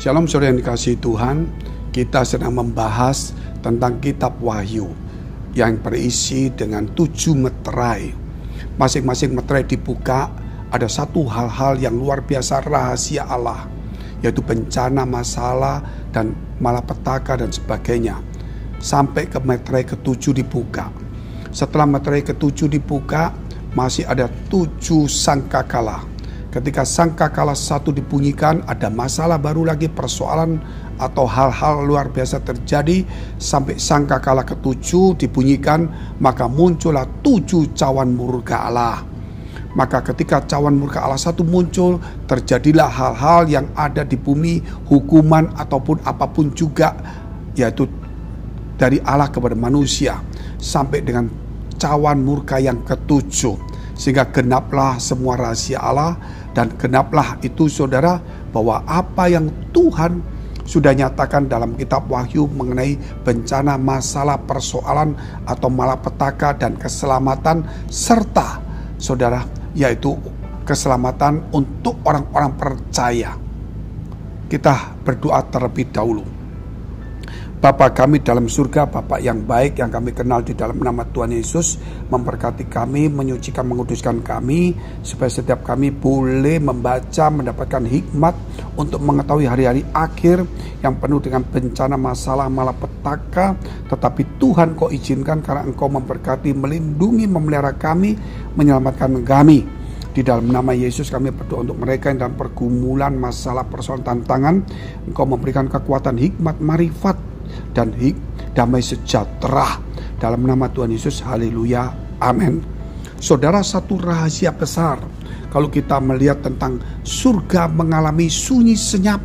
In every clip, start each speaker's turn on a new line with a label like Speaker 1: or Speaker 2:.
Speaker 1: Shalom saudara yang dikasihi Tuhan, kita sedang membahas tentang kitab Wahyu yang berisi dengan 7 meterai. Masing-masing meterai dibuka, ada satu hal-hal yang luar biasa rahasia Allah, yaitu bencana, masalah, dan malapetaka dan sebagainya. Sampai ke meterai ke-7 dibuka. Setelah meterai ke-7 dibuka, masih ada 7 sangkakala. Ketika sangkakala 1 dibunyikan, ada masalah baru lagi, persoalan atau hal-hal luar biasa terjadi. Sampai sangkakala ke-7 dibunyikan, maka muncullah 7 cawan murka Allah. Maka ketika cawan murka Allah 1 muncul, terjadilah hal-hal yang ada di bumi, hukuman ataupun apapun juga, yaitu dari Allah kepada manusia, sampai dengan cawan murka yang ke-7. Sehingga genaplah semua rahasia Allah, dan genaplah itu saudara, bahwa apa yang Tuhan sudah nyatakan dalam kitab Wahyu mengenai bencana, masalah, persoalan atau malapetaka dan keselamatan, serta saudara, yaitu keselamatan untuk orang-orang percaya. Kita berdoa terlebih dahulu. Bapa kami dalam surga, Bapa yang baik yang kami kenal di dalam nama Tuhan Yesus, memberkati kami, menyucikan, menguduskan kami, supaya setiap kami boleh membaca, mendapatkan hikmat untuk mengetahui hari-hari akhir yang penuh dengan bencana, masalah, malapetaka. Tetapi Tuhan Kau izinkan karena Engkau memberkati, melindungi, memelihara kami, menyelamatkan kami. Di dalam nama Yesus kami berdoa untuk mereka yang dalam pergumulan, masalah, persoalan, tantangan. Engkau memberikan kekuatan, hikmat, marifat, dan damai sejahtera dalam nama Tuhan Yesus. Haleluya, amin. Saudara, satu rahasia besar kalau kita melihat tentang surga mengalami sunyi senyap,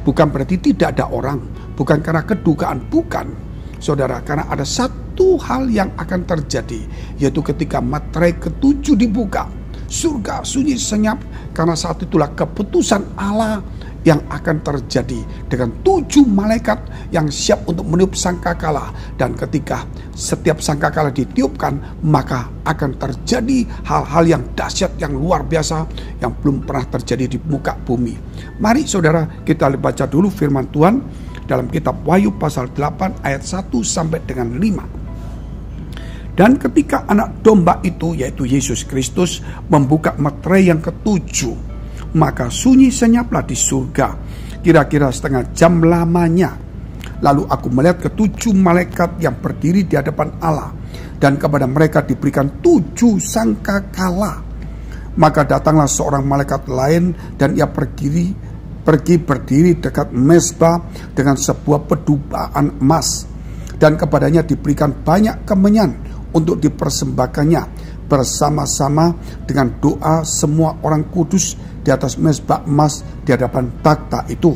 Speaker 1: bukan berarti tidak ada orang, bukan karena kedukaan, bukan saudara, karena ada satu hal yang akan terjadi, yaitu ketika meterai ke-7 dibuka, surga sunyi senyap, karena saat itulah keputusan Allah yang akan terjadi dengan 7 malaikat yang siap untuk meniup sangkakala. Dan ketika setiap sangkakala ditiupkan, maka akan terjadi hal-hal yang dahsyat, yang luar biasa, yang belum pernah terjadi di muka bumi. Mari saudara, kita baca dulu firman Tuhan dalam kitab Wahyu pasal 8 ayat 1 sampai dengan 5. Dan ketika anak domba itu, yaitu Yesus Kristus, membuka meterai yang ke-7, maka sunyi senyaplah di surga, kira-kira setengah jam lamanya. Lalu aku melihat ke-7 malaikat yang berdiri di hadapan Allah, dan kepada mereka diberikan 7 sangkakala. Maka datanglah seorang malaikat lain, dan ia pergi berdiri dekat mezbah dengan sebuah pedupaan emas, dan kepadanya diberikan banyak kemenyan untuk dipersembahkannya bersama-sama dengan doa semua orang kudus di atas mezbah emas di hadapan takhta itu.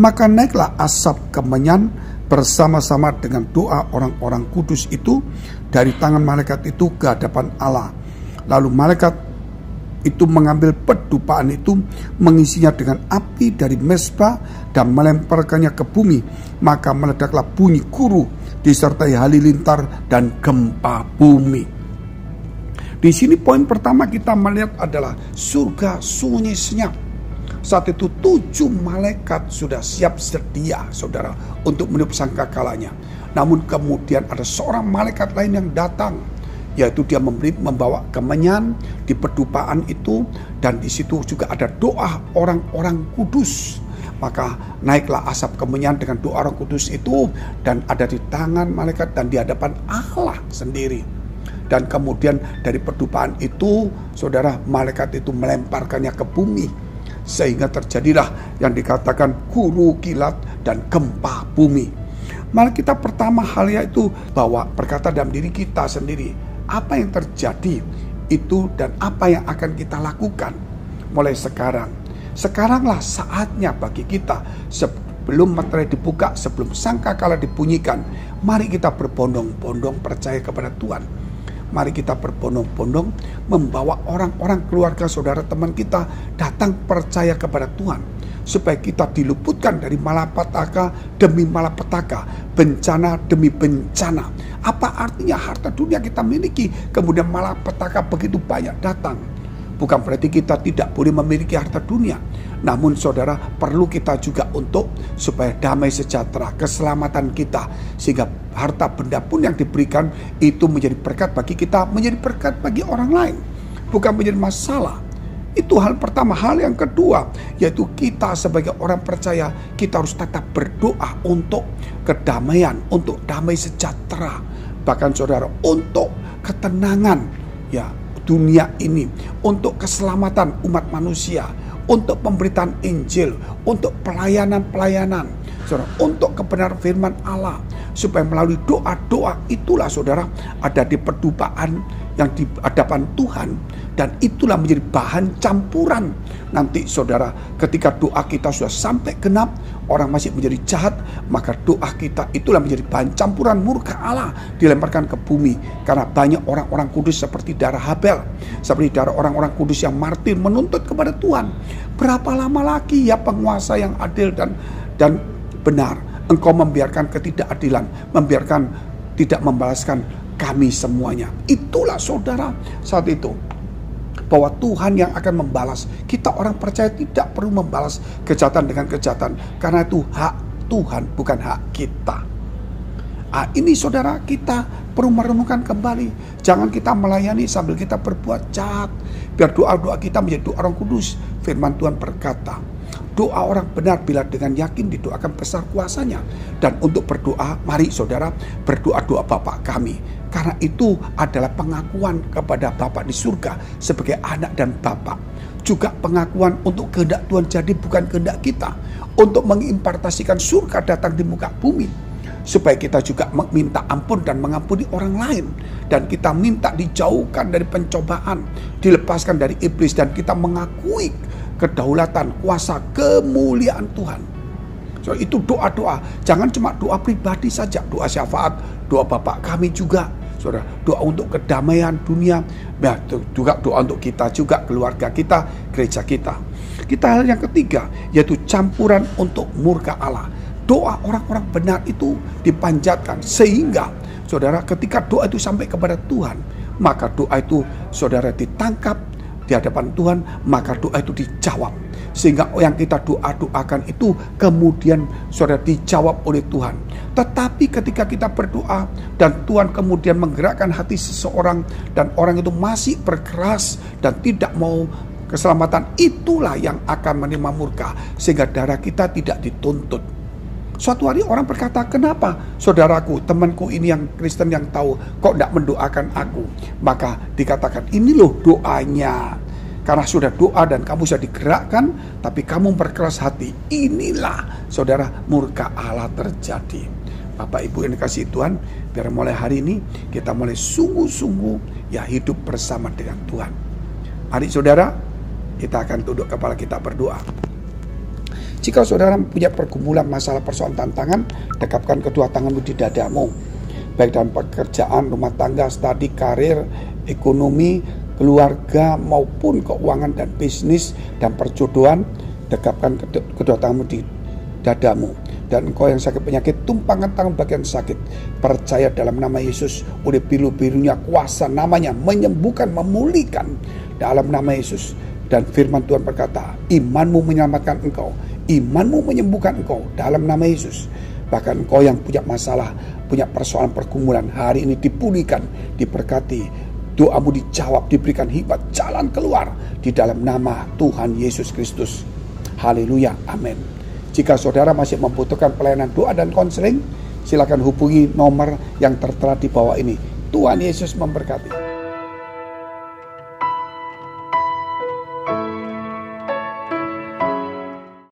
Speaker 1: Maka naiklah asap kemenyan bersama-sama dengan doa orang-orang kudus itu dari tangan malaikat itu ke hadapan Allah. Lalu malaikat itu mengambil pedupaan itu, mengisinya dengan api dari mezbah dan melemparkannya ke bumi. Maka meledaklah bunyi guru disertai halilintar dan gempa bumi. Di sini poin pertama kita melihat adalah surga sunyi senyap. Saat itu 7 malaikat sudah siap sedia, saudara, untuk meniup sangkakalanya. Namun kemudian ada seorang malaikat lain yang datang, yaitu dia membawa kemenyan di pedupaan itu, dan di situ juga ada doa orang-orang kudus. Maka naiklah asap kemenyan dengan doa orang kudus itu, dan ada di tangan malaikat dan di hadapan Allah sendiri. Dan kemudian dari pedupaan itu, saudara, malaikat itu melemparkannya ke bumi, sehingga terjadilah yang dikatakan guru kilat dan gempa bumi. Mari kita pertama hal yaitu bahwa berkata dalam diri kita sendiri, apa yang terjadi itu dan apa yang akan kita lakukan mulai sekarang. Sekaranglah saatnya bagi kita, sebelum meterai dibuka, sebelum sangkakala dibunyikan, mari kita berbondong-bondong percaya kepada Tuhan. Mari kita berbondong-bondong membawa orang-orang, keluarga, saudara, teman kita datang percaya kepada Tuhan, supaya kita diluputkan dari malapetaka demi malapetaka, bencana demi bencana. Apa artinya harta dunia kita miliki, kemudian malapetaka begitu banyak datang? Bukan berarti kita tidak boleh memiliki harta dunia. Namun saudara, perlu kita juga untuk supaya damai sejahtera, keselamatan kita, sehingga harta benda pun yang diberikan itu menjadi berkat bagi kita, menjadi berkat bagi orang lain, bukan menjadi masalah. Itu hal pertama. Hal yang kedua, yaitu kita sebagai orang percaya, kita harus tetap berdoa untuk kedamaian, untuk damai sejahtera, bahkan saudara, untuk ketenangan ya dunia ini, untuk keselamatan umat manusia, untuk pemberitaan Injil, untuk pelayanan-pelayanan, saudara, untuk kebenaran firman Allah, supaya melalui doa-doa itulah saudara ada di perdukaan yang di hadapan Tuhan, dan itulah menjadi bahan campuran nanti saudara. Ketika doa kita sudah sampai genap, orang masih menjadi jahat, maka doa kita itulah menjadi bahan campuran murka Allah dilemparkan ke bumi. Karena banyak orang-orang kudus seperti darah Habel, seperti darah orang-orang kudus yang martir menuntut kepada Tuhan. Berapa lama lagi ya penguasa yang adil dan benar, engkau membiarkan ketidakadilan, membiarkan tidak membalaskan kami semuanya. Itulah saudara saat itu, bahwa Tuhan yang akan membalas. Kita orang percaya tidak perlu membalas kejahatan dengan kejahatan, karena itu hak Tuhan, bukan hak kita. Ini saudara, kita perlu merenungkan kembali. Jangan kita melayani sambil kita berbuat jahat. Biar doa-doa kita menjadi doa orang kudus. Firman Tuhan berkata, doa orang benar bila dengan yakin didoakan besar kuasanya. Dan untuk berdoa, mari saudara berdoa doa Bapa kami. Karena itu adalah pengakuan kepada Bapa di surga sebagai anak dan Bapa. Juga pengakuan untuk kehendak Tuhan jadi bukan kehendak kita. Untuk mengimpartasikan surga datang di muka bumi. Supaya kita juga minta ampun dan mengampuni orang lain. Dan kita minta dijauhkan dari pencobaan, dilepaskan dari iblis, dan kita mengakui kedaulatan, kuasa, kemuliaan Tuhan. So, itu doa-doa. Jangan cuma doa pribadi saja. Doa syafaat, doa Bapa kami juga. Saudara, doa untuk kedamaian dunia, nah, juga doa untuk kita juga, keluarga kita, gereja kita. Hal yang ketiga, yaitu campuran untuk murka Allah. Doa orang-orang benar itu dipanjatkan, sehingga saudara ketika doa itu sampai kepada Tuhan, maka doa itu saudara ditangkap di hadapan Tuhan, maka doa itu dijawab. Sehingga yang kita doakan itu kemudian saudara dijawab oleh Tuhan. Tetapi ketika kita berdoa dan Tuhan kemudian menggerakkan hati seseorang, dan orang itu masih berkeras dan tidak mau keselamatan, itulah yang akan menerima murka, sehingga darah kita tidak dituntut. Suatu hari orang berkata, kenapa saudaraku, temanku ini yang Kristen yang tahu kok tidak mendoakan aku? Maka dikatakan, ini loh doanya. Karena sudah doa dan kamu sudah digerakkan, tapi kamu berkeras hati. Inilah saudara murka Allah terjadi. Bapak Ibu yang dikasihi Tuhan, biar mulai hari ini kita mulai sungguh-sungguh ya hidup bersama dengan Tuhan. Mari saudara, kita akan tunduk kepala kita berdoa. Jika saudara punya pergumulan, masalah, persoalan, tantangan, dekapkan kedua tanganmu di dadamu. Baik dalam pekerjaan, rumah tangga, studi, karir, ekonomi, keluarga, maupun keuangan dan bisnis dan perjodohan, dekapkan kedua tanganmu di dadamu. Dan engkau yang sakit penyakit, tumpangkan tangan bagian sakit. Percaya dalam nama Yesus, oleh biru-birunya kuasa namanya menyembuhkan, memulihkan dalam nama Yesus. Dan firman Tuhan berkata, imanmu menyelamatkan engkau, imanmu menyembuhkan engkau dalam nama Yesus. Bahkan engkau yang punya masalah, punya persoalan pergumulan, hari ini dipulihkan, diberkati, doamu dijawab, diberikan hikmat, jalan keluar di dalam nama Tuhan Yesus Kristus. Haleluya, amin. Jika saudara masih membutuhkan pelayanan doa dan konseling, silakan hubungi nomor yang tertera di bawah ini. Tuhan Yesus memberkati.